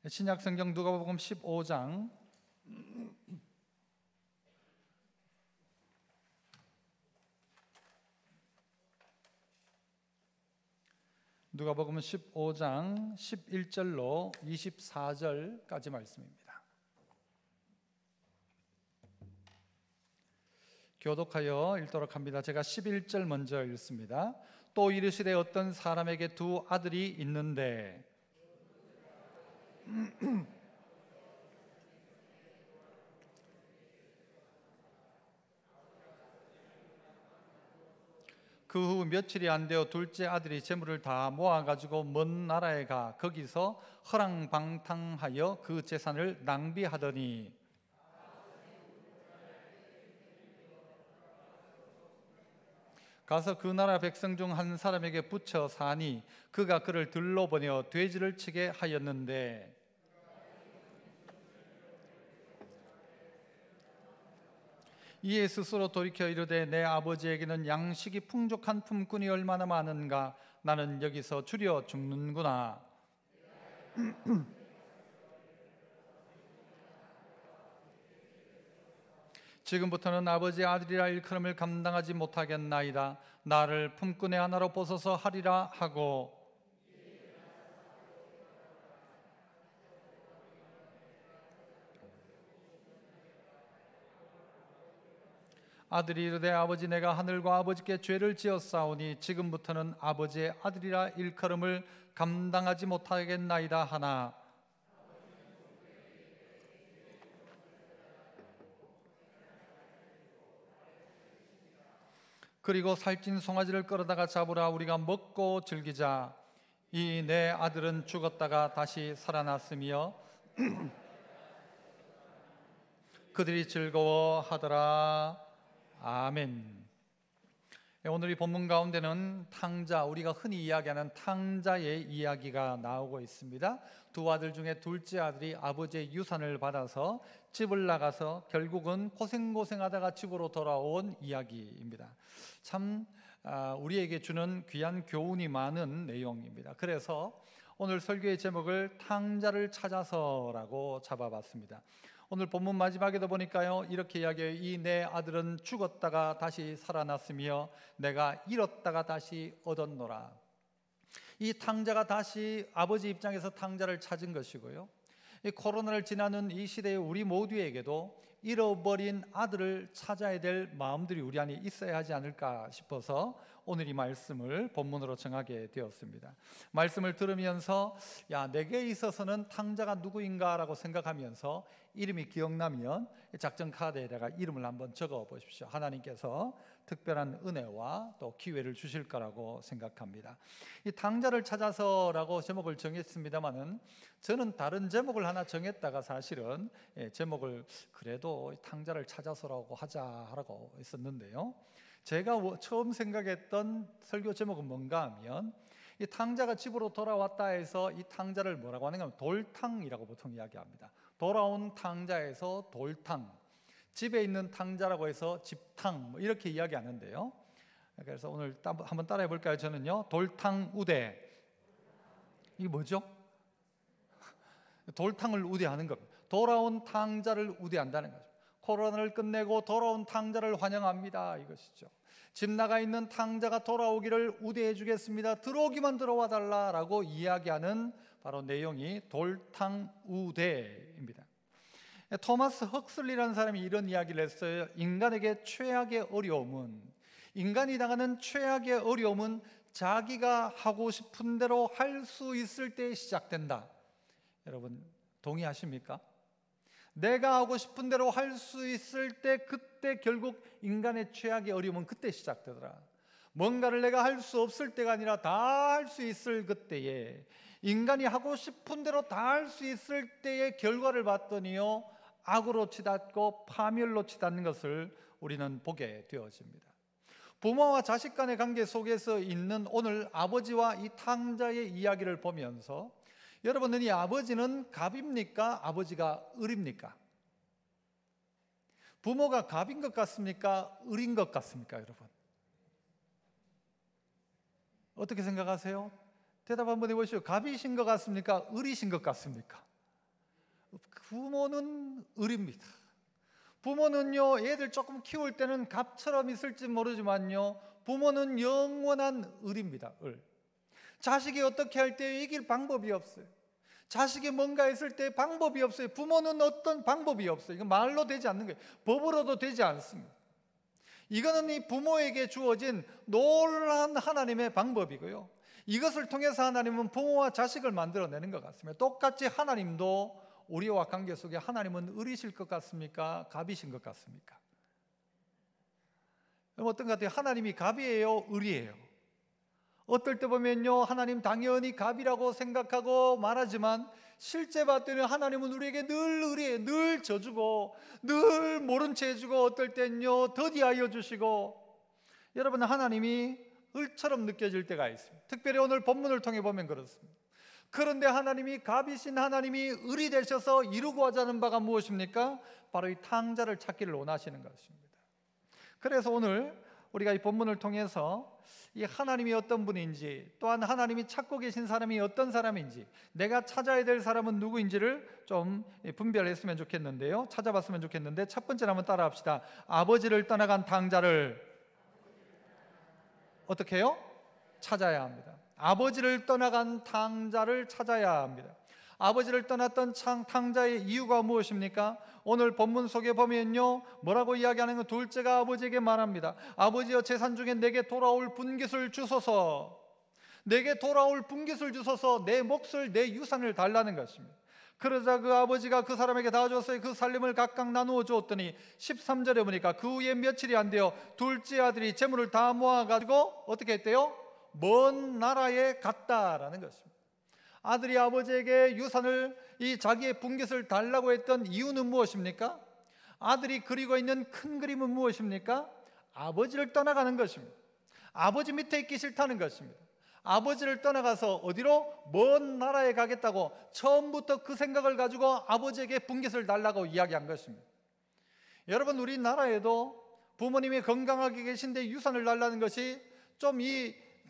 신약 성경 누가복음 15장 누가복음 15장 11절로 24절까지 말씀입니다. 교독하여 읽도록 합니다. 제가 11절 먼저 읽습니다. 또 이르시되 어떤 사람에게 두 아들이 있는데 그 후 며칠이 안 되어 둘째 아들이 재물을 다 모아가지고 먼 나라에 가 거기서 허랑방탕하여 그 재산을 낭비하더니 가서 그 나라 백성 중 한 사람에게 붙여 사니 그가 그를 들러 보내어 돼지를 치게 하였는데 이에 스스로 돌이켜 이르되 내 아버지에게는 양식이 풍족한 품꾼이 얼마나 많은가 나는 여기서 줄여 죽는구나. 지금부터는 아버지의 아들이라 일컬음을 감당하지 못하겠나이다. 나를 품꾼의 하나로 뽑아서 하리라 하고 아들이 이르되 아버지 내가 하늘과 아버지께 죄를 지었사오니 지금부터는 아버지의 아들이라 일컬음을 감당하지 못하겠나이다 하나 그리고 살찐 송아지를 끌어다가 잡으라 우리가 먹고 즐기자. 이 내 아들은 죽었다가 다시 살아났으며 그들이 즐거워하더라. 아멘. 오늘 이 본문 가운데는 탕자, 우리가 흔히 이야기하는 탕자의 이야기가 나오고 있습니다. 두 아들 중에 둘째 아들이 아버지의 유산을 받아서 집을 나가서 결국은 고생하다가 집으로 돌아온 이야기입니다. 참 우리에게 주는 귀한 교훈이 많은 내용입니다. 그래서 오늘 설교의 제목을 탕자를 찾아서라고 잡아봤습니다. 오늘 본문 마지막에도 보니까요 이렇게 이야기해요. 이 내 아들은 죽었다가 다시 살아났으며 내가 잃었다가 다시 얻었노라. 이 탕자가 다시 아버지 입장에서 탕자를 찾은 것이고요, 이 코로나를 지나는 이 시대에 우리 모두에게도 잃어버린 아들을 찾아야 될 마음들이 우리 안에 있어야 하지 않을까 싶어서 오늘 이 말씀을 본문으로 정하게 되었습니다. 말씀을 들으면서 내게 있어서는 탕자가 누구인가 라고 생각하면서 이름이 기억나면 작전 카드에다가 이름을 한번 적어 보십시오. 하나님께서 특별한 은혜와 또 기회를 주실 거라고 생각합니다. 이 탕자를 찾아서라고 제목을 정했습니다마는 저는 다른 제목을 하나 정했다가 사실은 제목을 그래도 탕자를 찾아서라고 하자라고 했었는데요, 제가 처음 생각했던 설교 제목은 뭔가 하면 이 탕자가 집으로 돌아왔다 해서 이 탕자를 뭐라고 하는가 하면 돌탕이라고 보통 이야기합니다. 돌아온 탕자에서 돌탕, 집에 있는 탕자라고 해서 집탕 이렇게 이야기하는데요, 그래서 오늘 한번 따라해 볼까요? 저는요 돌탕 우대, 이게 뭐죠? 돌탕을 우대하는 겁니다. 돌아온 탕자를 우대한다는 거죠. 코로나를 끝내고 돌아온 탕자를 환영합니다 이것이죠. 집 나가 있는 탕자가 돌아오기를 우대해 주겠습니다. 들어오기만 들어와 달라라고 이야기하는 바로 내용이 돌탕 우대입니다. 토마스 헉슬리라는 사람이 이런 이야기를 했어요. 인간에게 최악의 어려움은, 인간이 당하는 최악의 어려움은 자기가 하고 싶은 대로 할 수 있을 때 시작된다. 여러분 동의하십니까? 내가 하고 싶은 대로 할 수 있을 때, 그때 결국 인간의 최악의 어려움은 그때 시작되더라. 뭔가를 내가 할 수 없을 때가 아니라 다 할 수 있을 그때에, 인간이 하고 싶은 대로 다 할 수 있을 때의 결과를 봤더니요 악으로 치닫고 파멸로 치닫는 것을 우리는 보게 되어집니다. 부모와 자식 간의 관계 속에서 있는 오늘 아버지와 이 탕자의 이야기를 보면서 여러분은 이 아버지는 갑입니까? 아버지가 을입니까? 부모가 갑인 것 같습니까? 을인 것 같습니까? 여러분 어떻게 생각하세요? 대답 한번 해보시죠. 갑이신 것 같습니까? 을이신 것 같습니까? 부모는 을입니다. 부모는요, 애들 조금 키울 때는 갑처럼 있을지 모르지만요, 부모는 영원한 을입니다. 을. 자식이 어떻게 할 때 이길 방법이 없어요. 자식이 뭔가 했을 때 방법이 없어요. 부모는 어떤 방법이 없어요. 이거 말로 되지 않는 거예요. 법으로도 되지 않습니다. 이거는 이 부모에게 주어진 놀라운 하나님의 방법이고요, 이것을 통해서 하나님은 부모와 자식을 만들어내는 것 같습니다. 똑같이 하나님도 우리와 관계 속에 하나님은 을이실 것 같습니까? 갑이신 것 같습니까? 그럼 어떤 것 같아요? 하나님이 갑이에요? 을이에요? 어떨 때 보면요, 하나님 당연히 갑이라고 생각하고 말하지만 실제 봤더니 하나님은 우리에게 늘 을이에요. 늘 져주고 늘 모른 채 해주고 어떨 땐요 더디하여 주시고, 여러분, 하나님이 을처럼 느껴질 때가 있습니다. 특별히 오늘 본문을 통해 보면 그렇습니다. 그런데 하나님이 갑이신 하나님이 을이 되셔서 이루고 하자는 바가 무엇입니까? 바로 이 탕자를 찾기를 원하시는 것입니다. 그래서 오늘 우리가 이 본문을 통해서 이 하나님이 어떤 분인지, 또한 하나님이 찾고 계신 사람이 어떤 사람인지, 내가 찾아야 될 사람은 누구인지를 좀 분별했으면 좋겠는데요, 찾아봤으면 좋겠는데, 첫 번째로 한번 따라 합시다. 아버지를 떠나간 탕자를 어떻게 해요? 찾아야 합니다. 아버지를 떠나간 탕자를 찾아야 합니다. 아버지를 떠났던 탕자의 이유가 무엇입니까? 오늘 본문 속에 보면요, 뭐라고 이야기하는 건, 둘째가 아버지에게 말합니다. 아버지여, 재산 중에 내게 돌아올 분깃을 주소서. 내게 돌아올 분깃을 주소서. 내 몫을, 내 유산을 달라는 것입니다. 그러자 그 아버지가 그 사람에게 다 줬어요. 그 살림을 각각 나누어 주었더니 13절에 보니까 그 후에 며칠이 안 되어 둘째 아들이 재물을 다 모아가지고 어떻게 했대요? 먼 나라에 갔다라는 것입니다. 아들이 아버지에게 유산을, 이 자기의 분깃을 달라고 했던 이유는 무엇입니까? 아들이 그리고 있는 큰 그림은 무엇입니까? 아버지를 떠나가는 것입니다. 아버지 밑에 있기 싫다는 것입니다. 아버지를 떠나가서 어디로? 먼 나라에 가겠다고 처음부터 그 생각을 가지고 아버지에게 분깃을 달라고 이야기한 것입니다. 여러분, 우리나라에도 부모님이 건강하게 계신데 유산을 달라는 것이 좀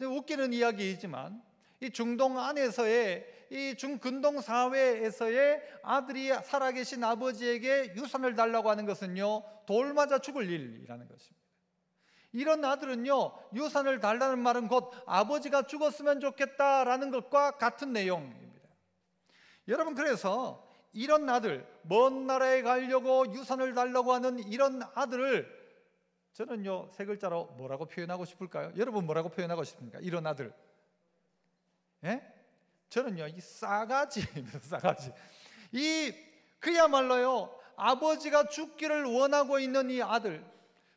웃기는 이야기이지만, 이 중동 안에서의, 이 중근동 사회에서의 아들이 살아계신 아버지에게 유산을 달라고 하는 것은요, 돌 맞아 죽을 일이라는 것입니다. 이런 아들은요, 유산을 달라는 말은 곧 아버지가 죽었으면 좋겠다라는 것과 같은 내용입니다. 여러분, 그래서 이런 아들, 먼 나라에 가려고 유산을 달라고 하는 이런 아들을 저는요, 세 글자로 뭐라고 표현하고 싶을까요? 여러분, 뭐라고 표현하고 싶습니까? 이런 아들, 예? 저는요, 이 싸가지입니다. 싸가지. 그야말로요, 아버지가 죽기를 원하고 있는 이 아들,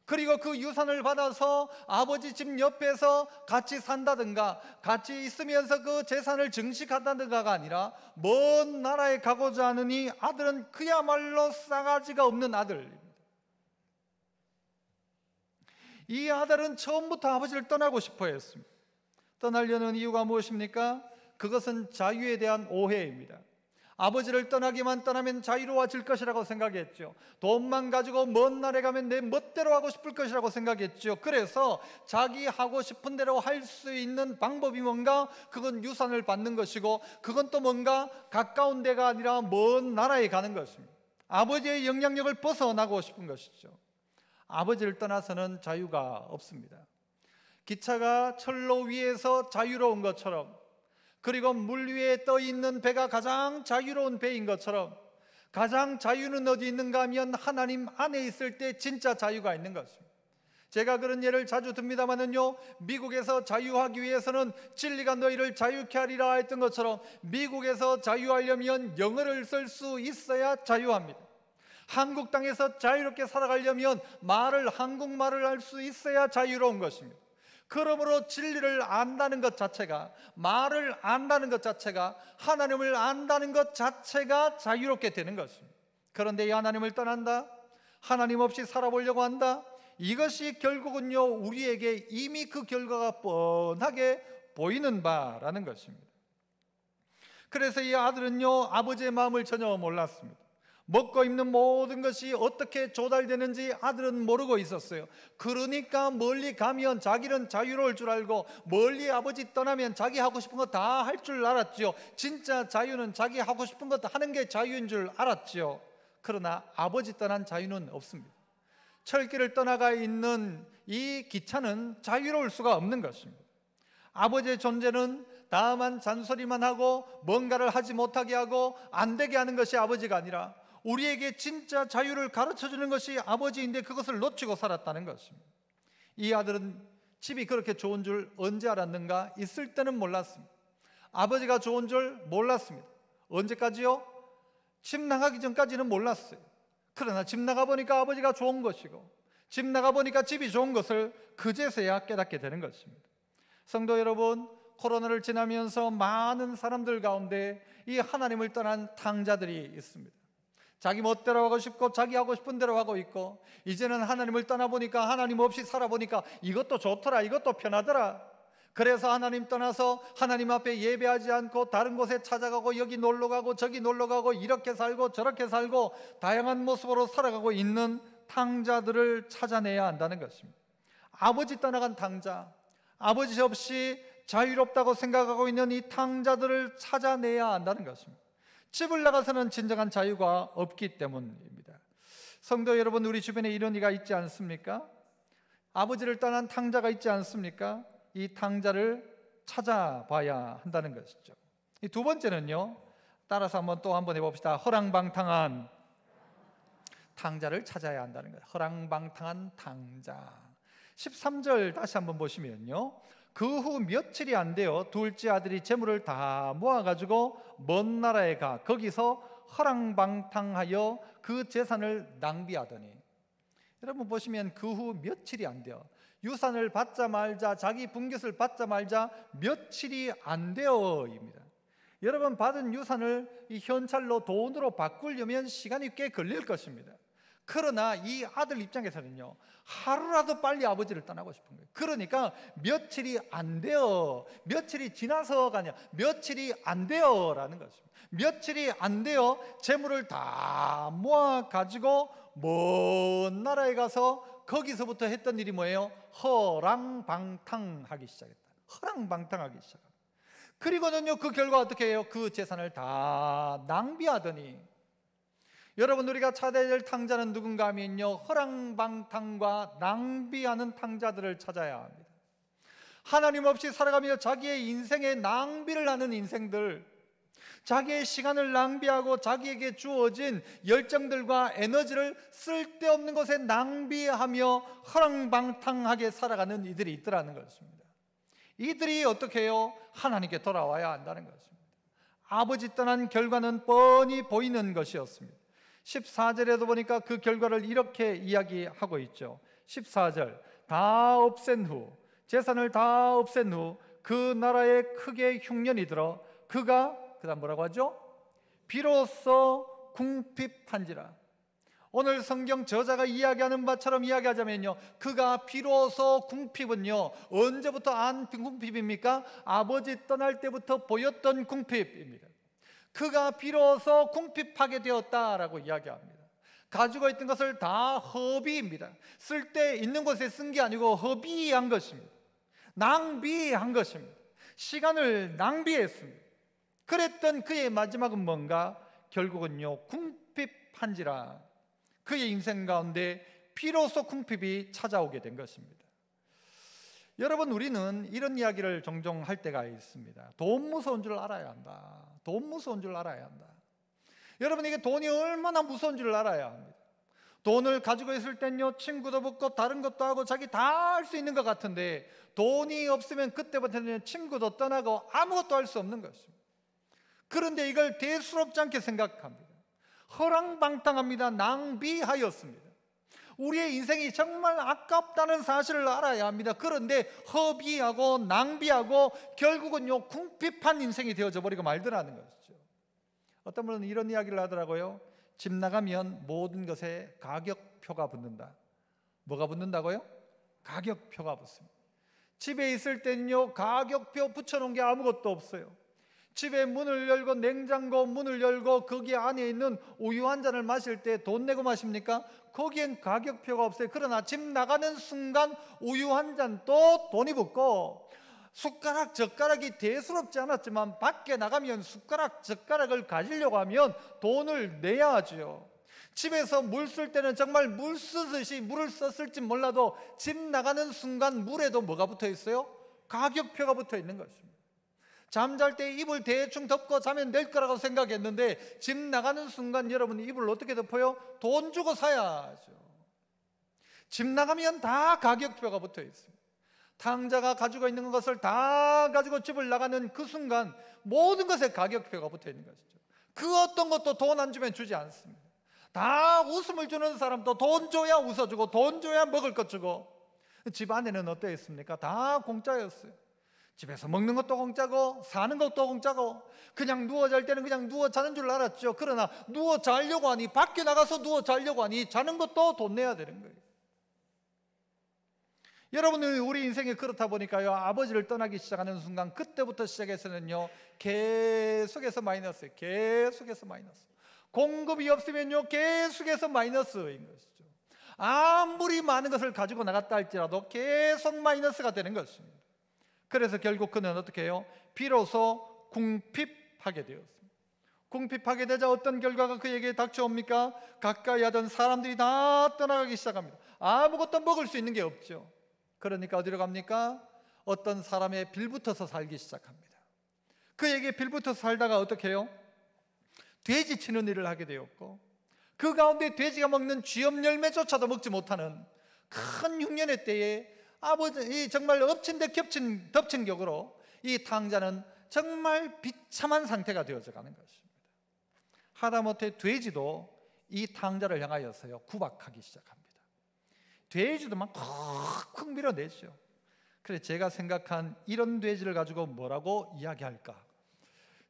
그리고 그 유산을 받아서 아버지 집 옆에서 같이 산다든가 같이 있으면서 그 재산을 증식한다든가가 아니라 먼 나라에 가고자 하는 이 아들은 그야말로 싸가지가 없는 아들입니다. 이 아들은 처음부터 아버지를 떠나고 싶어 했습니다. 떠나려는 이유가 무엇입니까? 그것은 자유에 대한 오해입니다. 아버지를 떠나면 자유로워질 것이라고 생각했죠. 돈만 가지고 먼 나라에 가면 내 멋대로 하고 싶을 것이라고 생각했죠. 그래서 자기 하고 싶은 대로 할 수 있는 방법이 뭔가? 그건 유산을 받는 것이고, 그건 또 뭔가? 가까운 데가 아니라 먼 나라에 가는 것입니다. 아버지의 영향력을 벗어나고 싶은 것이죠. 아버지를 떠나서는 자유가 없습니다. 기차가 철로 위에서 자유로운 것처럼, 그리고 물 위에 떠 있는 배가 가장 자유로운 배인 것처럼, 가장 자유는 어디 있는가 하면 하나님 안에 있을 때 진짜 자유가 있는 것입니다. 제가 그런 예를 자주 듭니다만은요, 미국에서 자유하기 위해서는 진리가 너희를 자유케 하리라 했던 것처럼, 미국에서 자유하려면 영어를 쓸 수 있어야 자유합니다. 한국 땅에서 자유롭게 살아가려면 한국말을 할 수 있어야 자유로운 것입니다. 그러므로 진리를 안다는 것 자체가, 말을 안다는 것 자체가, 하나님을 안다는 것 자체가 자유롭게 되는 것입니다. 그런데 이 하나님을 떠난다, 하나님 없이 살아보려고 한다, 이것이 결국은요, 우리에게 이미 그 결과가 뻔하게 보이는 바라는 것입니다. 그래서 이 아들은요, 아버지의 마음을 전혀 몰랐습니다. 먹고 입는 모든 것이 어떻게 조달되는지 아들은 모르고 있었어요. 그러니까 멀리 가면 자기는 자유로울 줄 알고, 멀리 아버지 떠나면 자기 하고 싶은 거 다 할 줄 알았죠. 진짜 자유는 자기 하고 싶은 것 하는 게 자유인 줄 알았죠. 그러나 아버지 떠난 자유는 없습니다. 철길을 떠나가 있는 이 기차는 자유로울 수가 없는 것입니다. 아버지의 존재는 다만 잔소리만 하고 뭔가를 하지 못하게 하고 안 되게 하는 것이 아버지가 아니라, 우리에게 진짜 자유를 가르쳐주는 것이 아버지인데 그것을 놓치고 살았다는 것입니다. 이 아들은 집이 그렇게 좋은 줄 언제 알았는가? 있을 때는 몰랐습니다. 아버지가 좋은 줄 몰랐습니다. 언제까지요? 집 나가기 전까지는 몰랐어요. 그러나 집 나가보니까 아버지가 좋은 것이고, 집 나가보니까 집이 좋은 것을 그제서야 깨닫게 되는 것입니다. 성도 여러분, 코로나를 지나면서 많은 사람들 가운데 이 하나님을 떠난 탕자들이 있습니다. 자기 멋대로 하고 싶고 자기 하고 싶은 대로 하고 있고, 이제는 하나님을 떠나보니까, 하나님 없이 살아보니까 이것도 좋더라, 이것도 편하더라. 그래서 하나님 떠나서 하나님 앞에 예배하지 않고 다른 곳에 찾아가고, 여기 놀러가고 저기 놀러가고, 이렇게 살고 저렇게 살고 다양한 모습으로 살아가고 있는 탕자들을 찾아내야 한다는 것입니다. 아버지 떠나간 탕자, 아버지 없이 자유롭다고 생각하고 있는 이 탕자들을 찾아내야 한다는 것입니다. 집을 나가서는 진정한 자유가 없기 때문입니다. 성도 여러분, 우리 주변에 이런 이가 있지 않습니까? 아버지를 떠난 탕자가 있지 않습니까? 이 탕자를 찾아봐야 한다는 것이죠. 이 두 번째는요, 따라서 한번 해봅시다. 허랑방탕한 탕자를 찾아야 한다는 거예요. 허랑방탕한 탕자. 13절 다시 한번 보시면요, 그 후 며칠이 안 돼요, 둘째 아들이 재물을 다 모아가지고 먼 나라에 가 거기서 허랑방탕하여 그 재산을 낭비하더니. 여러분 보시면 그 후 며칠이 안 돼요. 유산을 받자 말자, 자기 분깃을 받자 말자 며칠이 안 되어입니다. 여러분, 받은 유산을 이 현찰로 돈으로 바꾸려면 시간이 꽤 걸릴 것입니다. 그러나 이 아들 입장에서는요, 하루라도 빨리 아버지를 떠나고 싶은 거예요. 그러니까 며칠이 안 돼요. 며칠이 지나서가 아니라 며칠이 안 돼요라는 것입니다. 며칠이 안 돼요. 재물을 다 모아 가지고 먼 나라에 가서 거기서부터 했던 일이 뭐예요? 허랑방탕하기 시작했다. 허랑방탕하기 시작합니다. 그리고는요, 그 결과 어떻게 해요? 그 재산을 다 낭비하더니. 여러분, 우리가 찾아야 될 탕자는 누군가 하면요, 허랑방탕과 낭비하는 탕자들을 찾아야 합니다. 하나님 없이 살아가며 자기의 인생에 낭비를 하는 인생들, 자기의 시간을 낭비하고 자기에게 주어진 열정들과 에너지를 쓸데없는 것에 낭비하며 허랑방탕하게 살아가는 이들이 있더라는 것입니다. 이들이 어떻게 해요? 하나님께 돌아와야 한다는 것입니다. 아버지 떠난 결과는 뻔히 보이는 것이었습니다. 14절에도 보니까 그 결과를 이렇게 이야기하고 있죠. 14절, 다 없앤 후, 재산을 다 없앤 후 그 나라에 크게 흉년이 들어 그가, 그 다음 뭐라고 하죠? 비로소 궁핍한지라. 오늘 성경 저자가 이야기하는 바처럼 이야기하자면요, 그가 비로소 궁핍은요, 언제부터 안 궁핍입니까? 아버지 떠날 때부터 보였던 궁핍입니다. 그가 비로소 궁핍하게 되었다라고 이야기합니다. 가지고 있던 것을 다 허비입니다. 쓸 데 있는 곳에 쓴 게 아니고 허비한 것입니다. 낭비한 것입니다. 시간을 낭비했습니다. 그랬던 그의 마지막은 뭔가? 결국은요, 궁핍한지라. 그의 인생 가운데 비로소 궁핍이 찾아오게 된 것입니다. 여러분, 우리는 이런 이야기를 종종 할 때가 있습니다. 돈 무서운 줄 알아야 한다. 돈 무서운 줄 알아야 한다. 여러분, 이게 돈이 얼마나 무서운 줄 알아야 합니다. 돈을 가지고 있을 땐요, 친구도 붙고 다른 것도 하고 자기 다 할 수 있는 것 같은데, 돈이 없으면 그때부터는 친구도 떠나고 아무것도 할 수 없는 것입니다. 그런데 이걸 대수롭지 않게 생각합니다. 허랑방탕합니다. 낭비하였습니다. 우리의 인생이 정말 아깝다는 사실을 알아야 합니다. 그런데 허비하고 낭비하고 결국은요, 궁핍한 인생이 되어져 버리고 말더라는 것이죠. 어떤 분은 이런 이야기를 하더라고요. 집 나가면 모든 것에 가격표가 붙는다. 뭐가 붙는다고요? 가격표가 붙습니다. 집에 있을 때는요, 가격표 붙여놓은 게 아무것도 없어요. 집에 문을 열고 냉장고 문을 열고 거기 안에 있는 우유 한 잔을 마실 때 돈 내고 마십니까? 거기엔 가격표가 없어요. 그러나 집 나가는 순간 우유 한 잔도 돈이 붙고, 숟가락 젓가락이 대수롭지 않았지만 밖에 나가면 숟가락 젓가락을 가지려고 하면 돈을 내야 하죠. 집에서 물 쓸 때는 정말 물 쓰듯이 물을 썼을지 몰라도 집 나가는 순간 물에도 뭐가 붙어 있어요? 가격표가 붙어 있는 것입니다. 잠잘 때 이불 대충 덮고 자면 될 거라고 생각했는데 집 나가는 순간 여러분 이불을 어떻게 덮어요? 돈 주고 사야죠. 집 나가면 다 가격표가 붙어 있습니다. 탕자가 가지고 있는 것을 다 가지고 집을 나가는 그 순간 모든 것에 가격표가 붙어 있는 것이죠. 그 어떤 것도 돈 안 주면 주지 않습니다. 다 웃음을 주는 사람도 돈 줘야 웃어주고 돈 줘야 먹을 것 주고, 집 안에는 어떠했습니까? 다 공짜였어요. 집에서 먹는 것도 공짜고 사는 것도 공짜고, 그냥 누워 잘 때는 그냥 누워 자는 줄 알았죠. 그러나 누워 자려고 하니, 밖에 나가서 누워 자려고 하니 자는 것도 돈 내야 되는 거예요. 여러분, 우리 인생이 그렇다 보니까요, 아버지를 떠나기 시작하는 순간 그때부터 시작해서는요 계속해서 마이너스예요. 계속해서 마이너스. 공급이 없으면요 계속해서 마이너스인 것이죠. 아무리 많은 것을 가지고 나갔다 할지라도 계속 마이너스가 되는 것입니다. 그래서 결국 그는 어떻게 해요? 비로소 궁핍하게 되었습니다. 궁핍하게 되자 어떤 결과가 그에게 닥쳐옵니까? 가까이 하던 사람들이 다 떠나가기 시작합니다. 아무것도 먹을 수 있는 게 없죠. 그러니까 어디로 갑니까? 어떤 사람의 빌붙어서 살기 시작합니다. 그에게 빌붙어서 살다가 어떻게 해요? 돼지 치는 일을 하게 되었고, 그 가운데 돼지가 먹는 쥐염 열매조차도 먹지 못하는 큰 흉년의 때에 아버지 정말 엎친 데 덮친 격으로 이 탕자는 정말 비참한 상태가 되어져 가는 것입니다. 하다못해 돼지도 이 탕자를 향하여서요 구박하기 시작합니다. 돼지도 막 콱콱 밀어내죠. 그래서 제가 생각한 이런 돼지를 가지고 뭐라고 이야기할까?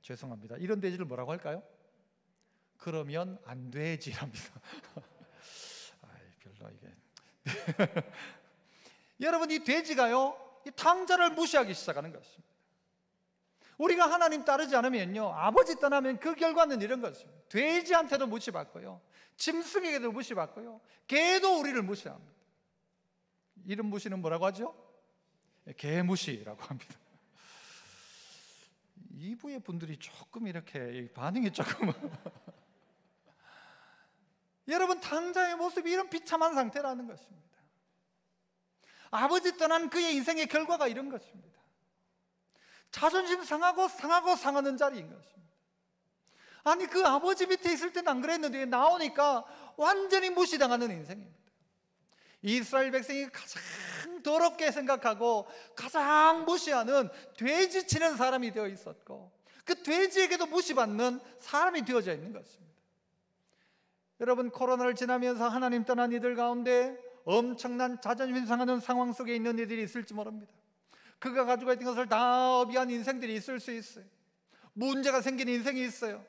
죄송합니다. 이런 돼지를 뭐라고 할까요? 그러면 안 돼지랍니다. 별로 이게 여러분, 이 돼지가요 이 탕자를 무시하기 시작하는 것입니다. 우리가 하나님 따르지 않으면요, 아버지 떠나면 그 결과는 이런 것입니다. 돼지한테도 무시받고요, 짐승에게도 무시받고요, 개도 우리를 무시합니다. 이런 무시는 뭐라고 하죠? 개무시라고 합니다. 2부의 분들이 조금 이렇게 반응이 조금 여러분, 탕자의 모습이 이런 비참한 상태라는 것입니다. 아버지 떠난 그의 인생의 결과가 이런 것입니다. 자존심 상하고 상하는 자리인 것입니다. 아니, 그 아버지 밑에 있을 때는 안 그랬는데 나오니까 완전히 무시당하는 인생입니다. 이스라엘 백성이 가장 더럽게 생각하고 가장 무시하는 돼지 치는 사람이 되어 있었고, 그 돼지에게도 무시받는 사람이 되어져 있는 것입니다. 여러분, 코로나를 지나면서 하나님 떠난 이들 가운데 엄청난 자존심 상하는 상황 속에 있는 이들이 있을지 모릅니다. 그가 가지고 있던 것을 다 어비한 인생들이 있을 수 있어요. 문제가 생긴 인생이 있어요.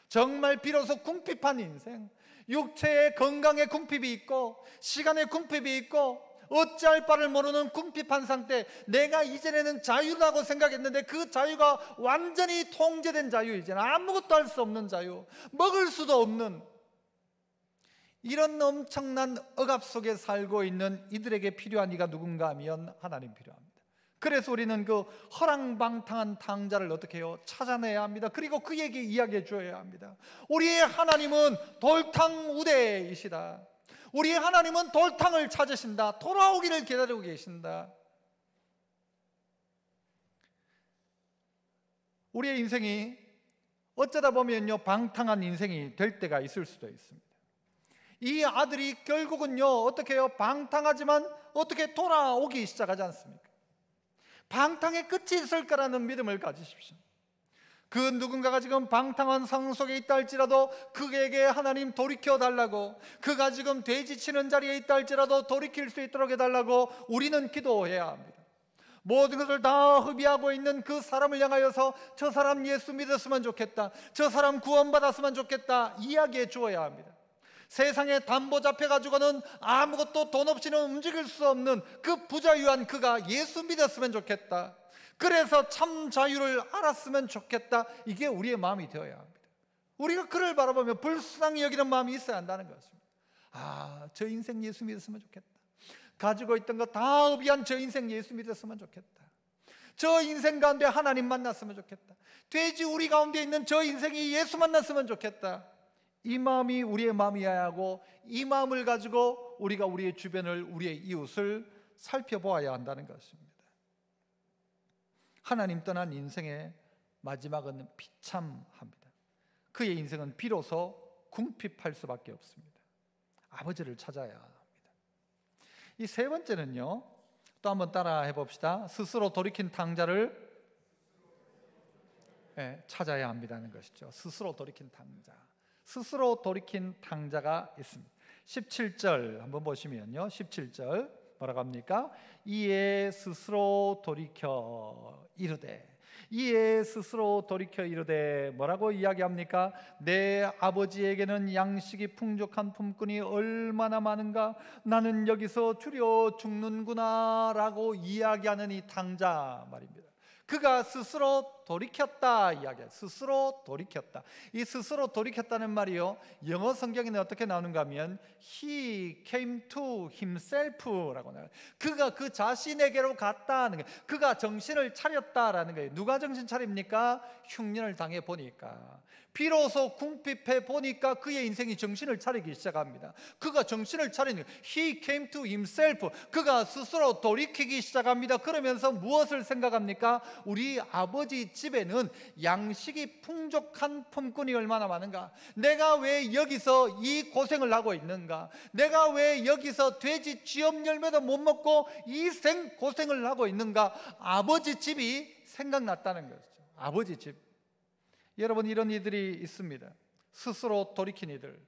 정말 비로소 궁핍한 인생, 육체의 건강에 궁핍이 있고 시간에 궁핍이 있고 어찌할 바를 모르는 궁핍한 상태, 내가 이전에는 자유라고 생각했는데 그 자유가 완전히 통제된 자유, 이제는 아무것도 할 수 없는 자유, 먹을 수도 없는 이런 엄청난 억압 속에 살고 있는 이들에게 필요한 이가 누군가 하면 하나님 필요합니다. 그래서 우리는 그 허랑방탕한 탕자를 어떻게 해요? 찾아내야 합니다. 그리고 그에게 이야기해 줘야 합니다. 우리의 하나님은 돌탕 우대이시다. 우리의 하나님은 돌탕을 찾으신다. 돌아오기를 기다리고 계신다. 우리의 인생이 어쩌다 보면요 방탕한 인생이 될 때가 있을 수도 있습니다. 이 아들이 결국은요 어떻게 해요? 방탕하지만 어떻게 돌아오기 시작하지 않습니까? 방탕의 끝이 있을 거라는 믿음을 가지십시오. 그 누군가가 지금 방탕한 상황 속에 있다 할지라도 그에게 하나님 돌이켜 달라고, 그가 지금 돼지 치는 자리에 있다 할지라도 돌이킬 수 있도록 해달라고 우리는 기도해야 합니다. 모든 것을 다 허비하고 있는 그 사람을 향하여서 저 사람 예수 믿었으면 좋겠다, 저 사람 구원받았으면 좋겠다 이야기해 주어야 합니다. 세상에 담보 잡혀가지고는 아무것도 돈 없이는 움직일 수 없는 그 부자유한 그가 예수 믿었으면 좋겠다, 그래서 참 자유를 알았으면 좋겠다. 이게 우리의 마음이 되어야 합니다. 우리가 그를 바라보며 불쌍히 여기는 마음이 있어야 한다는 것입니다. 아, 저 인생 예수 믿었으면 좋겠다. 가지고 있던 거 다 의비한 저 인생 예수 믿었으면 좋겠다. 저 인생 가운데 하나님 만났으면 좋겠다. 돼지 우리 가운데 있는 저 인생이 예수 만났으면 좋겠다. 이 마음이 우리의 마음이어야 하고, 이 마음을 가지고 우리가 우리의 주변을, 우리의 이웃을 살펴보아야 한다는 것입니다. 하나님 떠난 인생의 마지막은 비참합니다. 그의 인생은 비로소 궁핍할 수밖에 없습니다. 아버지를 찾아야 합니다. 이 세 번째는요, 또 한번 따라 해봅시다. 스스로 돌이킨 탕자를 찾아야 합니다는 것이죠. 스스로 돌이킨 탕자. 스스로 돌이킨 탕자가 있습니다. 17절 한번 보시면요, 17절 뭐라고 합니까? 이에 스스로 돌이켜 이르되, 이에 스스로 돌이켜 이르되 뭐라고 이야기합니까? 내 아버지에게는 양식이 풍족한 품꾼이 얼마나 많은가, 나는 여기서 줄여 죽는구나 라고 이야기하는 이 탕자 말입니다. 그가 스스로 돌이켰다 이야기해요. 스스로 돌이켰다. 이 스스로 돌이켰다는 말이요, 영어 성경에는 어떻게 나오는가 하면 He came to himself라고 나와요. 그가 그 자신에게로 갔다는 거예요. 그가 정신을 차렸다라는 거예요. 누가 정신 차립니까? 흉년을 당해 보니까, 비로소 궁핍해 보니까 그의 인생이 정신을 차리기 시작합니다. 그가 정신을 차리는 거예요. He came to himself. 그가 스스로 돌이키기 시작합니다. 그러면서 무엇을 생각합니까? 우리 아버지 집에는 양식이 풍족한 품꾼이 얼마나 많은가, 내가 왜 여기서 이 고생을 하고 있는가, 내가 왜 여기서 돼지 쥐업 열매도 못 먹고 이 생 고생을 하고 있는가. 아버지 집이 생각났다는 것이죠. 아버지 집. 여러분, 이런 이들이 있습니다. 스스로 돌이킨 이들.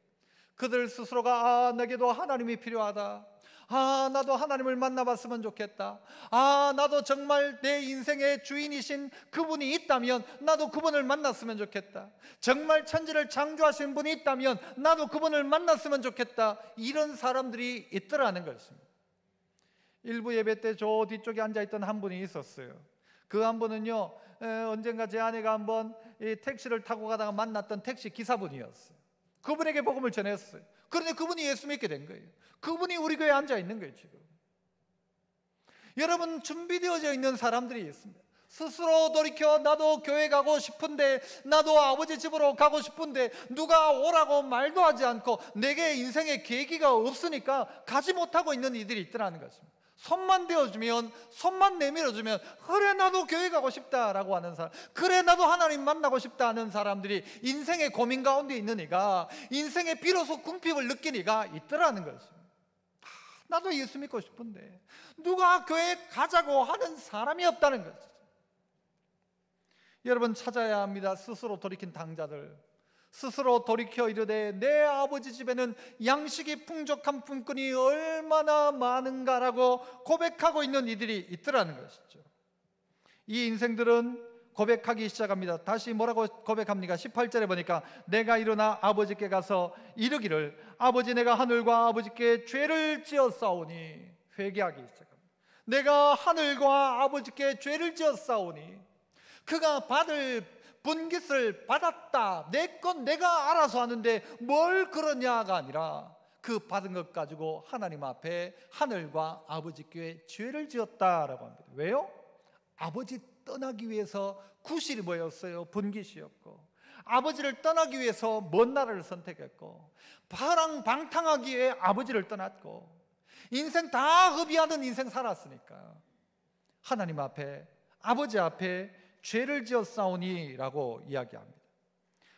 그들 스스로가 아, 내게도 하나님이 필요하다. 아, 나도 하나님을 만나봤으면 좋겠다. 아, 나도 정말 내 인생의 주인이신 그분이 있다면 나도 그분을 만났으면 좋겠다. 정말 천지를 창조하신 분이 있다면 나도 그분을 만났으면 좋겠다. 이런 사람들이 있더라는 것입니다. 일부 예배 때 저 뒤쪽에 앉아있던 한 분이 있었어요. 그 한 분은요, 언젠가 제 아내가 한번 이 택시를 타고 가다가 만났던 택시 기사분이었어요. 그분에게 복음을 전했어요. 그런데 그분이 예수 믿게 된 거예요. 그분이 우리 교회에 앉아 있는 거예요. 지금 여러분, 준비되어져 있는 사람들이 있습니다. 스스로 돌이켜 나도 교회 가고 싶은데, 나도 아버지 집으로 가고 싶은데 누가 오라고 말도 하지 않고 내게 인생의 계기가 없으니까 가지 못하고 있는 이들이 있더라는 것입니다. 손만 대어주면, 손만 내밀어주면 그래 나도 교회 가고 싶다라고 하는 사람, 그래 나도 하나님 만나고 싶다 하는 사람들이 인생의 고민 가운데 있는 이가, 인생의 비로소 궁핍을 느낀 이가 있더라는 것입니다. 나도 예수 믿고 싶은데 누가 교회 가자고 하는 사람이 없다는 것이죠. 여러분, 찾아야 합니다. 스스로 돌이킨 탕자들. 스스로 돌이켜 이르되 내 아버지 집에는 양식이 풍족한 품꾼이 얼마나 많은가라고 고백하고 있는 이들이 있더라는 것이죠. 이 인생들은 고백하기 시작합니다. 다시 뭐라고 고백합니까? 18절에 보니까 내가 일어나 아버지께 가서 이르기를 아버지, 내가 하늘과 아버지께 죄를 지었사오니. 회개하기 시작합니다. 내가 하늘과 아버지께 죄를 지었사오니. 그가 받을 분깃을 받았다. 내 건 내가 알아서 하는데 뭘 그러냐가 아니라 그 받은 것 가지고 하나님 앞에 하늘과 아버지께 죄를 지었다라고 합니다. 왜요? 아버지 떠나기 위해서 구실이 뭐였어요? 분깃이었고, 아버지를 떠나기 위해서 먼 나라를 선택했고, 파랑방탕하기 위해 아버지를 떠났고, 인생 다 허비하는 인생 살았으니까 하나님 앞에, 아버지 앞에 죄를 지었사오니 라고 이야기합니다.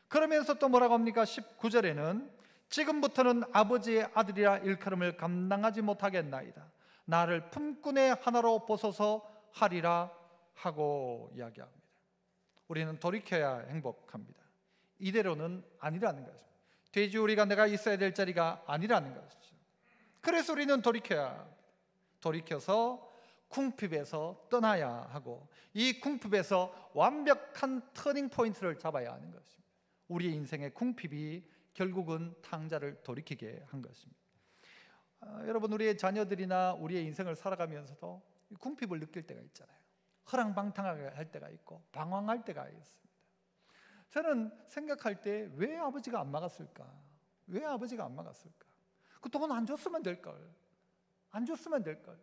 그러면서 또 뭐라고 합니까? 19절에는 지금부터는 아버지의 아들이라 일컬음을 감당하지 못하겠나이다. 나를 품꾼의 하나로 보소서 하리라 하고 이야기합니다. 우리는 돌이켜야 행복합니다. 이대로는 아니라는 것입니다. 돼지우리가 내가 있어야 될 자리가 아니라는 것이죠. 그래서 우리는 돌이켜야 합니다. 돌이켜서 궁핍에서 떠나야 하고, 이 궁핍에서 완벽한 터닝 포인트를 잡아야 하는 것입니다. 우리의 인생의 궁핍이 결국은 탕자를 돌이키게 한 것입니다. 여러분, 우리의 자녀들이나 우리의 인생을 살아가면서도 궁핍을 느낄 때가 있잖아요. 허랑방탕하게 할 때가 있고 방황할 때가 있습니다. 저는 생각할 때 왜 아버지가 안 막았을까? 왜 아버지가 안 막았을까? 그 돈 안 줬으면 될걸. 안 줬으면 될걸.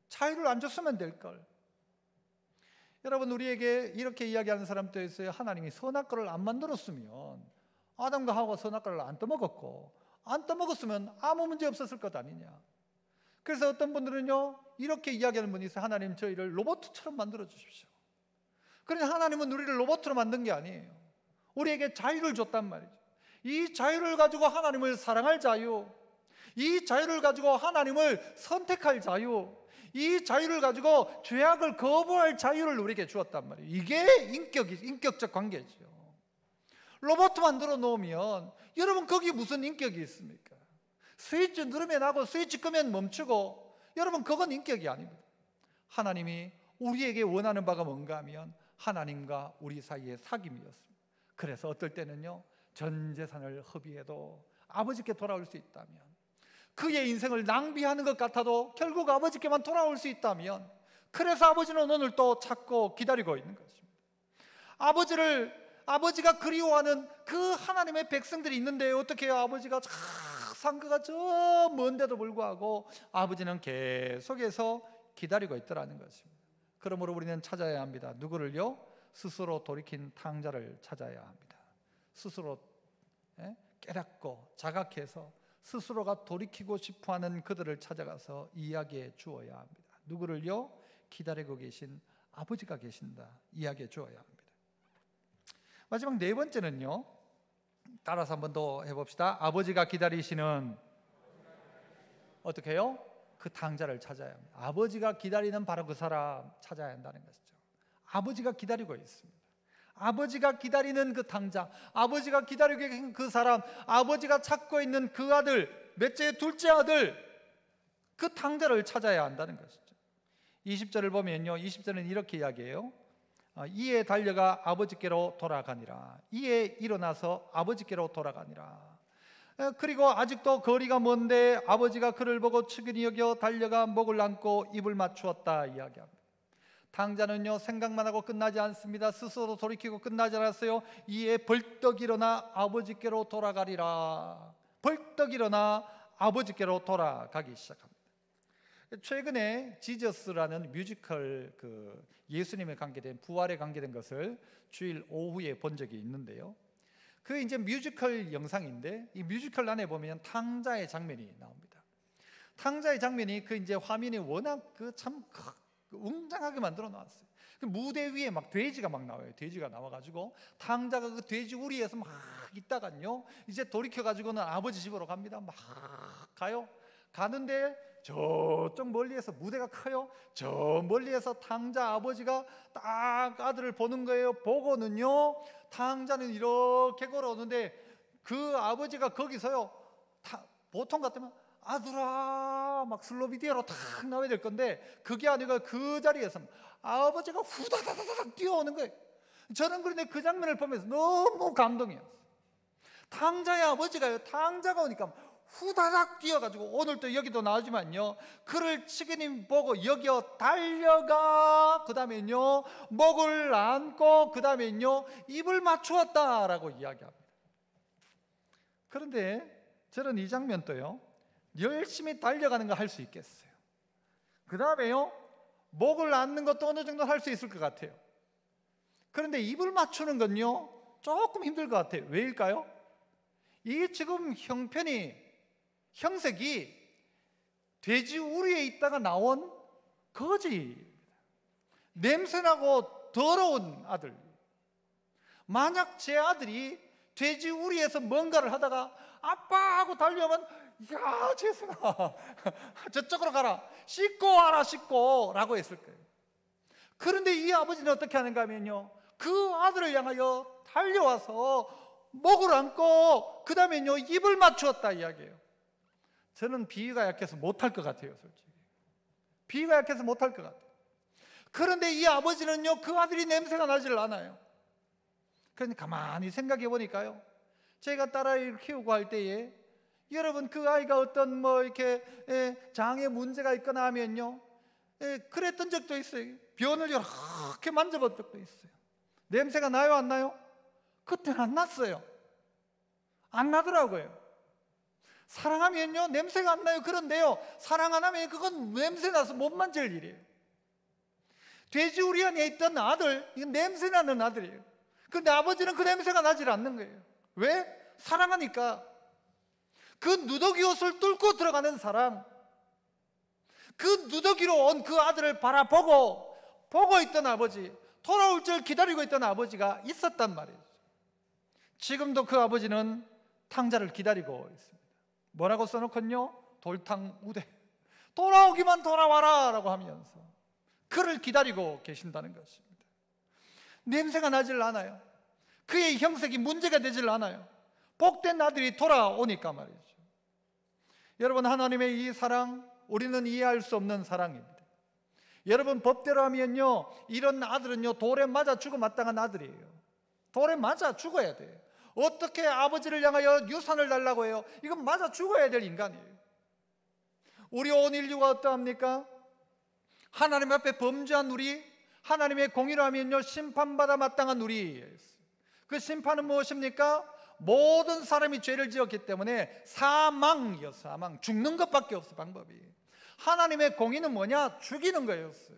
자유를 안 줬으면 될걸. 여러분, 우리에게 이렇게 이야기하는 사람도 있어요. 하나님이 선악과를 안 만들었으면 아담과 하와가 선악과를 안 떠먹었고, 안 떠먹었으면 아무 문제 없었을 것 아니냐. 그래서 어떤 분들은요, 이렇게 이야기하는 분이 있어요. 하나님, 저희를 로봇처럼 만들어 주십시오. 그러나 하나님은 우리를 로봇으로 만든 게 아니에요. 우리에게 자유를 줬단 말이죠. 이 자유를 가지고 하나님을 사랑할 자유, 이 자유를 가지고 하나님을 선택할 자유, 이 자유를 가지고 죄악을 거부할 자유를 우리에게 주었단 말이에요. 이게 인격적 관계죠. 로봇 만들어 놓으면 여러분, 거기 무슨 인격이 있습니까? 스위치 누르면 하고 스위치 끄면 멈추고, 여러분, 그건 인격이 아닙니다. 하나님이 우리에게 원하는 바가 뭔가 하면 하나님과 우리 사이의 사귐이었습니다. 그래서 어떨 때는요, 전 재산을 허비해도 아버지께 돌아올 수 있다면, 그의 인생을 낭비하는 것 같아도 결국 아버지께만 돌아올 수 있다면, 그래서 아버지는 오늘 또 찾고 기다리고 있는 것입니다. 아버지가 그리워하는 그 하나님의 백성들이 있는데 어떻게 해요? 아버지가 상가가 저 먼데도 불구하고 아버지는 계속해서 기다리고 있더라는 것입니다. 그러므로 우리는 찾아야 합니다. 누구를요? 스스로 돌이킨 탕자를 찾아야 합니다. 스스로 깨닫고 자각해서 스스로가 돌이키고 싶어하는 그들을 찾아가서 이야기해 주어야 합니다. 누구를요? 기다리고 계신 아버지가 계신다 이야기해 주어야 합니다. 마지막 네 번째는요, 따라서 한 번 더 해봅시다. 아버지가 기다리시는, 어떻게 해요? 그 탕자를 찾아야 합니다. 아버지가 기다리는 바로 그 사람 찾아야 한다는 것이죠. 아버지가 기다리고 있습니다. 아버지가 기다리는 그 탕자, 아버지가 기다리고 계신 그 사람, 아버지가 찾고 있는 그 아들, 넷째 둘째 아들, 그 탕자를 찾아야 한다는 것이죠. 20절을 보면요, 20절은 이렇게 이야기해요. 이에 달려가 아버지께로 돌아가니라. 이에 일어나서 아버지께로 돌아가니라. 그리고 아직도 거리가 먼데 아버지가 그를 보고 측은히 여겨 달려가 목을 안고 입을 맞추었다 이야기합니다. 탕자는요, 생각만 하고 끝나지 않습니다. 스스로 돌이키고 끝나지 않았어요. 이에 벌떡 일어나 아버지께로 돌아가리라. 벌떡 일어나 아버지께로 돌아가기 시작합니다. 최근에 지저스라는 뮤지컬, 예수님에 관계된, 부활에 관계된 것을 주일 오후에 본 적이 있는데요, 그 이제 뮤지컬 영상인데, 이 뮤지컬 안에 보면 탕자의 장면이 나옵니다. 탕자의 장면이 이제 화면이 워낙 참 웅장하게 만들어 놨어요. 그 무대 위에 막 돼지가 막 나와요. 돼지가 나와가지고 탕자가 그 돼지 우리에서 막 있다간요, 이제 돌이켜가지고는 아버지 집으로 갑니다. 막 가요. 가는데 저쪽 멀리에서 무대가 커요. 저 멀리에서 탕자 아버지가 딱 아들을 보는 거예요. 보고는요, 탕자는 이렇게 걸어오는데 그 아버지가 거기서요, 보통 같으면 아들아 막 슬로비디아로 탁 나와야 될 건데, 그게 아니라 그 자리에서 아버지가 후다다다닥 뛰어오는 거예요. 저는 그런데 그 장면을 보면서 너무 감동이었어요. 탕자의 아버지가요, 탕자가 오니까 후다닥 뛰어가지고, 오늘도 여기도 나오지만요, 그를 치기님 보고 여기어 달려가, 그 다음에요 목을 안고, 그 다음에요 입을 맞추었다라고 이야기합니다. 그런데 저는 이 장면도요, 열심히 달려가는 거 할 수 있겠어요. 그 다음에요 목을 안는 것도 어느 정도 할 수 있을 것 같아요. 그런데 입을 맞추는 건요 조금 힘들 것 같아요. 왜일까요? 이 지금 형색이 돼지 우리에 있다가 나온 거지, 냄새나고 더러운 아들. 만약 제 아들이 돼지 우리에서 뭔가를 하다가 아빠하고 달려오면, 야 재승아 저쪽으로 가라, 씻고 와라, 씻고 라고 했을 거예요. 그런데 이 아버지는 어떻게 하는가 하면요, 그 아들을 향하여 달려와서 목을 안고 그 다음에요 입을 맞추었다 이야기해요. 저는 비위가 약해서 못할 것 같아요. 솔직히 비위가 약해서 못할 것 같아요. 그런데 이 아버지는요, 그 아들이 냄새가 나질 않아요. 그러니까 가만히 생각해 보니까요, 제가 딸아이를 키우고 할 때에 여러분, 그 아이가 어떤 이렇게 장애 문제가 있거나 하면요, 그랬던 적도 있어요. 변을 여러 그렇게 만져본 적도 있어요. 냄새가 나요, 안 나요? 그때는 안 났어요. 안 나더라고요. 사랑하면요 냄새가 안 나요. 그런데요, 사랑 안 하면 그건 냄새 나서 못 만질 일이에요. 돼지우리 안에 있던 아들, 이건 냄새 나는 아들이에요. 그런데 아버지는 그 냄새가 나질 않는 거예요. 왜? 사랑하니까. 그 누더기 옷을 뚫고 들어가는 사랑, 그 누더기로 온 그 아들을 바라보고 보고 있던 아버지, 돌아올 줄 기다리고 있던 아버지가 있었단 말이에요. 지금도 그 아버지는 탕자를 기다리고 있습니다. 뭐라고 써놓건요? 돌탕 우대, 돌아오기만 돌아와라 라고 하면서 그를 기다리고 계신다는 것입니다. 냄새가 나질 않아요. 그의 형색이 문제가 되질 않아요. 복된 아들이 돌아오니까 말이죠. 여러분, 하나님의 이 사랑, 우리는 이해할 수 없는 사랑입니다. 여러분, 법대로 하면요 이런 아들은요 돌에 맞아 죽어 마땅한 아들이에요. 돌에 맞아 죽어야 돼요. 어떻게 아버지를 향하여 유산을 달라고 해요? 이건 맞아 죽어야 될 인간이에요. 우리 온 인류가 어떠합니까? 하나님 앞에 범죄한 우리, 하나님의 공의로 하면요 심판받아 마땅한 우리. 그 심판은 무엇입니까? 모든 사람이 죄를 지었기 때문에 사망이요, 사망. 죽는 것밖에 없어, 방법이. 하나님의 공의는 뭐냐? 죽이는 거였어요.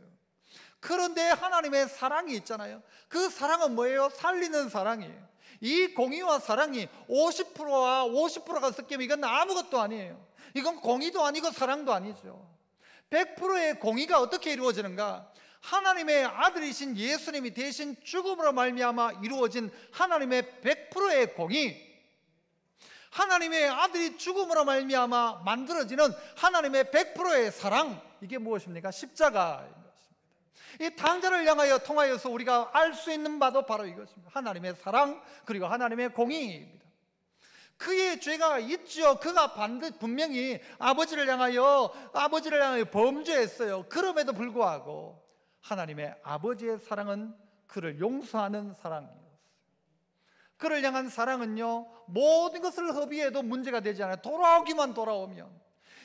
그런데 하나님의 사랑이 있잖아요. 그 사랑은 뭐예요? 살리는 사랑이에요. 이 공의와 사랑이 50%와 50%가 섞이면 이건 아무것도 아니에요. 이건 공의도 아니고 사랑도 아니죠. 100%의 공의가 어떻게 이루어지는가? 하나님의 아들이신 예수님이 대신 죽음으로 말미암아 이루어진 하나님의 100%의 공의, 하나님의 아들이 죽음으로 말미암아 만들어지는 하나님의 100%의 사랑, 이게 무엇입니까? 십자가인 것입니다. 이 탕자를 향하여 통하여서 우리가 알 수 있는 바도 바로 이것입니다. 하나님의 사랑, 그리고 하나님의 공의입니다. 그의 죄가 있죠. 그가 분명히 아버지를 향하여 범죄했어요. 그럼에도 불구하고 하나님의 아버지의 사랑은 그를 용서하는 사랑이었어요. 그를 향한 사랑은요 모든 것을 허비해도 문제가 되지 않아요. 돌아오기만 돌아오면,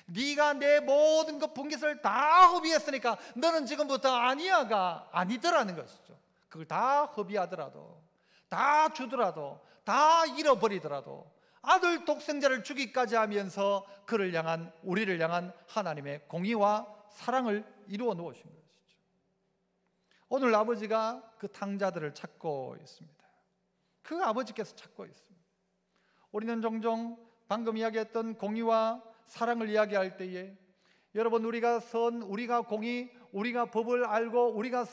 네가 내 모든 것 분깃을 다 허비했으니까 너는 지금부터 아니야가 아니더라는 것이죠. 그걸 다 허비하더라도, 다 주더라도, 다 잃어버리더라도 아들 독생자를 주기까지 하면서 그를 향한, 우리를 향한 하나님의 공의와 사랑을 이루어 놓으신 것이죠. 오늘 아버지가 그 탕자들을 찾고 있습니다. 그 아버지께서 찾고 있습니다. 우리는 종종 방금 이야기했던 공의와 사랑을 이야기할 때에 여러분, 우리가 공의, 우리가 법을 알고 우리가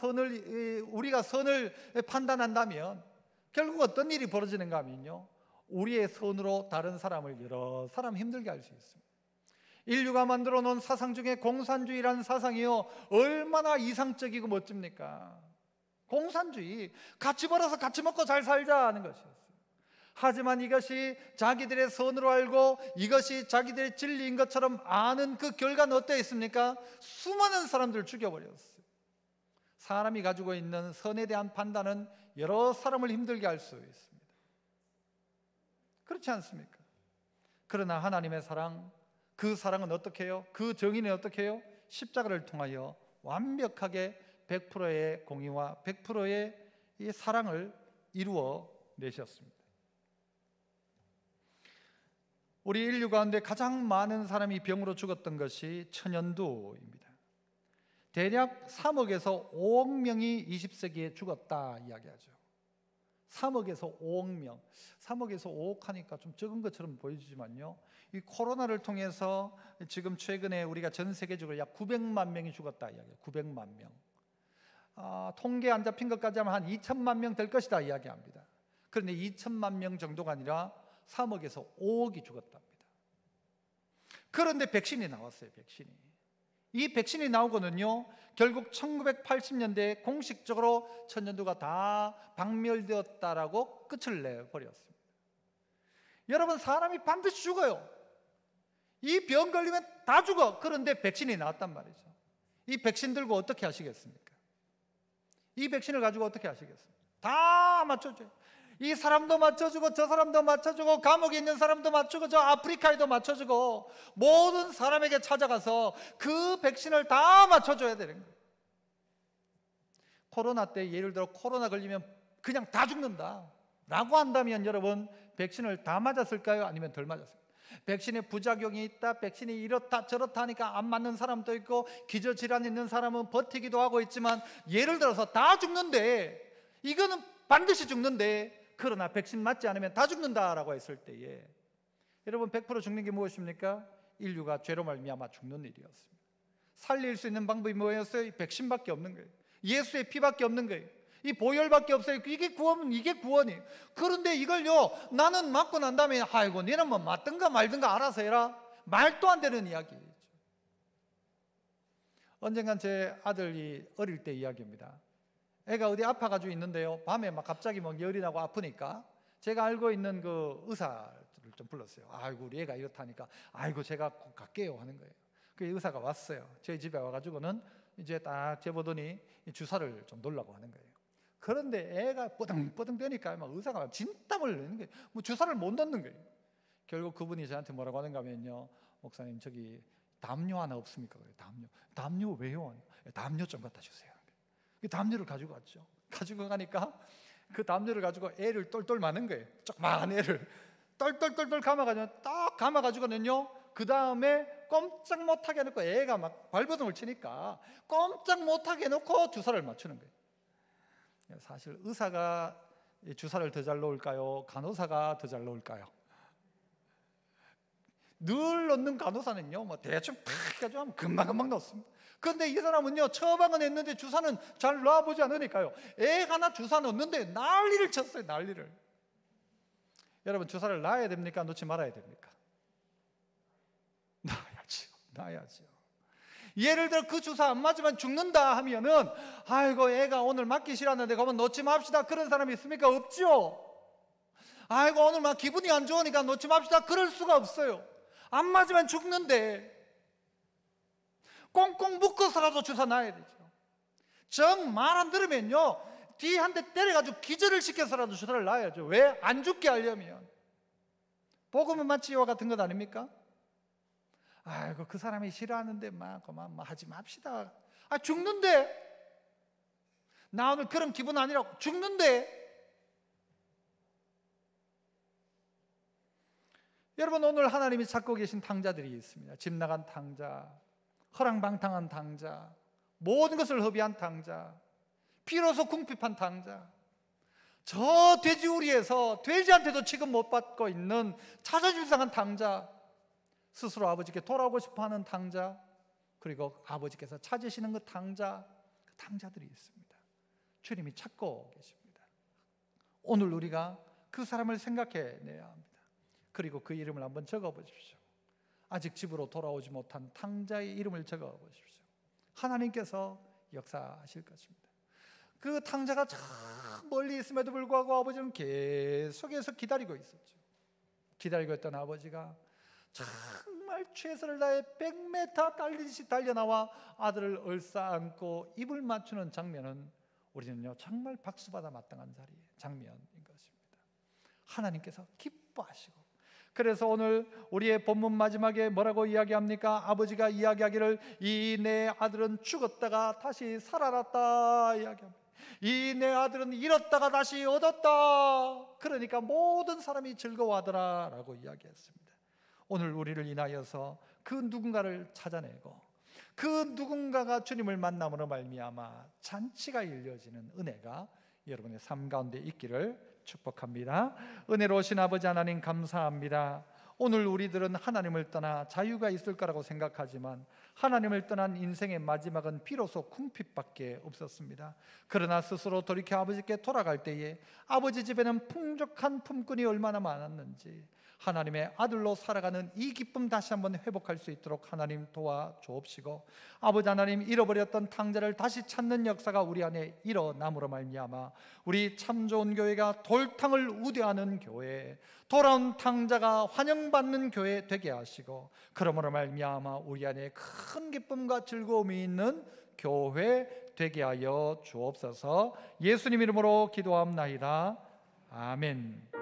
선을 판단한다면 결국 어떤 일이 벌어지는가 하면요, 우리의 선으로 다른 사람을 여러 사람 힘들게 할 수 있습니다. 인류가 만들어 놓은 사상 중에 공산주의라는 사상이요 얼마나 이상적이고 멋집니까? 공산주의, 같이 벌어서 같이 먹고 잘 살자 하는 것이었어요. 하지만 이것이 자기들의 선으로 알고 이것이 자기들의 진리인 것처럼 아는 그 결과는 어떠했습니까? 수많은 사람들을 죽여버렸어요. 사람이 가지고 있는 선에 대한 판단은 여러 사람을 힘들게 할 수 있습니다. 그렇지 않습니까? 그러나 하나님의 사랑, 그 사랑은 어떻게 해요? 그 정의는 어떻게 해요? 십자가를 통하여 완벽하게 100%의 공의와 100%의 이 사랑을 이루어 내셨습니다. 우리 인류 가운데 가장 많은 사람이 병으로 죽었던 것이 천연두입니다. 대략 3억에서 5억 명이 20세기에 죽었다 이야기하죠. 3억에서 5억 명, 3억에서 5억 하니까 좀 적은 것처럼 보여지지만요, 이 코로나를 통해서 지금 최근에 우리가 전 세계적으로 약 900만 명이 죽었다 이야기해요. 900만 명. 통계 안 잡힌 것까지 하면 한 2천만 명 될 것이다 이야기합니다. 그런데 2천만 명 정도가 아니라 3억에서 5억이 죽었답니다. 그런데 백신이 나왔어요. 이 백신이 나오고는요 결국 1980년대에 공식적으로 천연두가 다 박멸되었다라고 끝을 내버렸습니다. 여러분, 사람이 반드시 죽어요. 이 병 걸리면 다 죽어. 그런데 백신이 나왔단 말이죠. 이 백신 들고 어떻게 하시겠습니까? 이 백신을 가지고 어떻게 하시겠습니까? 다 맞춰줘요. 이 사람도 맞춰주고 저 사람도 맞춰주고 감옥에 있는 사람도 맞추고 저 아프리카에도 맞춰주고 모든 사람에게 찾아가서 그 백신을 다 맞춰줘야 되는 거예요. 코로나 때 예를 들어 코로나 걸리면 그냥 다 죽는다 라고 한다면 여러분 백신을 다 맞았을까요? 아니면 덜 맞았을까요? 백신에 부작용이 있다, 백신이 이렇다 저렇다 하니까 안 맞는 사람도 있고 기저질환 있는 사람은 버티기도 하고 있지만 예를 들어서 다 죽는데, 이거는 반드시 죽는데 그러나 백신 맞지 않으면 다 죽는다라고 했을 때에 여러분 100% 죽는 게 무엇입니까? 인류가 죄로 말미암아 죽는 일이었습니다. 살릴 수 있는 방법이 뭐였어요? 백신밖에 없는 거예요. 예수의 피밖에 없는 거예요. 이 보혈밖에 없어요. 이게 구원은, 이게 구원이에요. 그런데 이걸요, 나는 맞고 난 다음에 아이고 너는 뭐 맞든가 말든가 알아서 해라, 말도 안 되는 이야기죠. 언젠간 제 아들이 어릴 때 이야기입니다. 애가 어디 아파가지고 있는데요, 밤에 막 갑자기 막 열이 나고 아프니까 제가 알고 있는 그 의사를 좀 불렀어요. 아이고 우리 애가 이렇다니까 아이고 제가 꼭 갈게요 하는 거예요. 그 의사가 왔어요. 저희 집에 와가지고는 이제 딱 재보더니 주사를 좀 놓으려고 하는 거예요. 그런데 애가 뻐등뻐등 되니까 막 의사가 진땀을 내는 거예요. 뭐 주사를 못 넣는 거예요. 결국 그분이 저한테 뭐라고 하는가 하면요, 목사님 저기 담요 하나 없습니까? 담요 왜요? 담요 좀 갖다 주세요. 그 담요를 가지고 왔죠. 가지고 가니까 그 담요를 가지고 애를 똘똘 마는 거예요. 조그마한 애를 똘똘똘똘 감아가지고 딱 감아가지고는요, 그 다음에 꼼짝 못하게 해놓고 애가 막 발버둥을 치니까 꼼짝 못하게 해놓고 주사를 맞추는 거예요. 사실 의사가 주사를 더 잘 놓을까요? 간호사가 더 잘 놓을까요? 늘 넣는 간호사는요, 뭐 대충 팍 해가지고 하면 금방금방 넣습니다. 그런데 이 사람은요, 처방은 했는데 주사는 잘 놔보지 않으니까요, 애 하나 주사 넣는데 난리를 쳤어요. 난리를. 여러분 주사를 놔야 됩니까? 놓지 말아야 됩니까? 놔야죠. 예를 들어 그 주사 안 맞으면 죽는다 하면은 아이고 애가 오늘 맞기 싫었는데 그러면 놓지 맙시다, 그런 사람이 있습니까? 없죠. 아이고 오늘 막 기분이 안 좋으니까 놓지 맙시다, 그럴 수가 없어요. 안 맞으면 죽는데 꽁꽁 묶어서라도 주사 놔야 되죠. 정 말 안 들으면요, 뒤에 한 대 때려가지고 기절을 시켜서라도 주사를 놔야죠. 왜? 안 죽게 하려면. 복음은 마치 이와 같은 것 아닙니까? 아이고 그 사람이 싫어하는데 막 그만 하지 맙시다. 아 죽는데, 나 오늘 그런 기분 아니라고. 죽는데. 여러분 오늘 하나님이 찾고 계신 탕자들이 있습니다. 집 나간 탕자, 허랑방탕한 탕자, 모든 것을 허비한 탕자, 비로소 궁핍한 탕자, 저 돼지우리에서 돼지한테도 취급 못 받고 있는 자존심 상한 탕자, 스스로 아버지께 돌아오고 싶어하는 탕자, 그리고 아버지께서 찾으시는 그 탕자, 그 탕자들이 있습니다. 주님이 찾고 계십니다. 오늘 우리가 그 사람을 생각해내야 합니다. 그리고 그 이름을 한번 적어보십시오. 아직 집으로 돌아오지 못한 탕자의 이름을 적어보십시오. 하나님께서 역사하실 것입니다. 그 탕자가 저 멀리 있음에도 불구하고 아버지는 계속해서 기다리고 있었죠. 기다리고 있던 아버지가 정말 최선을 다해 100m 달리듯이 달려나와 아들을 얼싸안고 입을 맞추는 장면은 우리는요 정말 박수받아 마땅한 장면인 것입니다. 하나님께서 기뻐하시고, 그래서 오늘 우리의 본문 마지막에 뭐라고 이야기합니까? 아버지가 이야기하기를 이 내 아들은 죽었다가 다시 살아났다 이야기합니다. 이 내 아들은 잃었다가 다시 얻었다. 그러니까 모든 사람이 즐거워하더라 라고 이야기했습니다. 오늘 우리를 인하여서 그 누군가를 찾아내고 그 누군가가 주님을 만남으로 말미암아 잔치가 이루어지는 은혜가 여러분의 삶 가운데 있기를 축복합니다. 은혜로우신 아버지 하나님 감사합니다. 오늘 우리들은 하나님을 떠나 자유가 있을 거라고 생각하지만 하나님을 떠난 인생의 마지막은 비로소 궁핍밖에 없었습니다. 그러나 스스로 돌이켜 아버지께 돌아갈 때에 아버지 집에는 풍족한 품꾼이 얼마나 많았는지 하나님의 아들로 살아가는 이 기쁨 다시 한번 회복할 수 있도록 하나님 도와주옵시고, 아버지 하나님 잃어버렸던 탕자를 다시 찾는 역사가 우리 안에 일어남으로 말미암아 우리 참 좋은 교회가 돌탕을 우대하는 교회, 돌아온 탕자가 환영받는 교회 되게 하시고, 그러므로 말미암아 우리 안에 큰 기쁨과 즐거움이 있는 교회 되게 하여 주옵소서. 예수님 이름으로 기도합나이다. 아멘.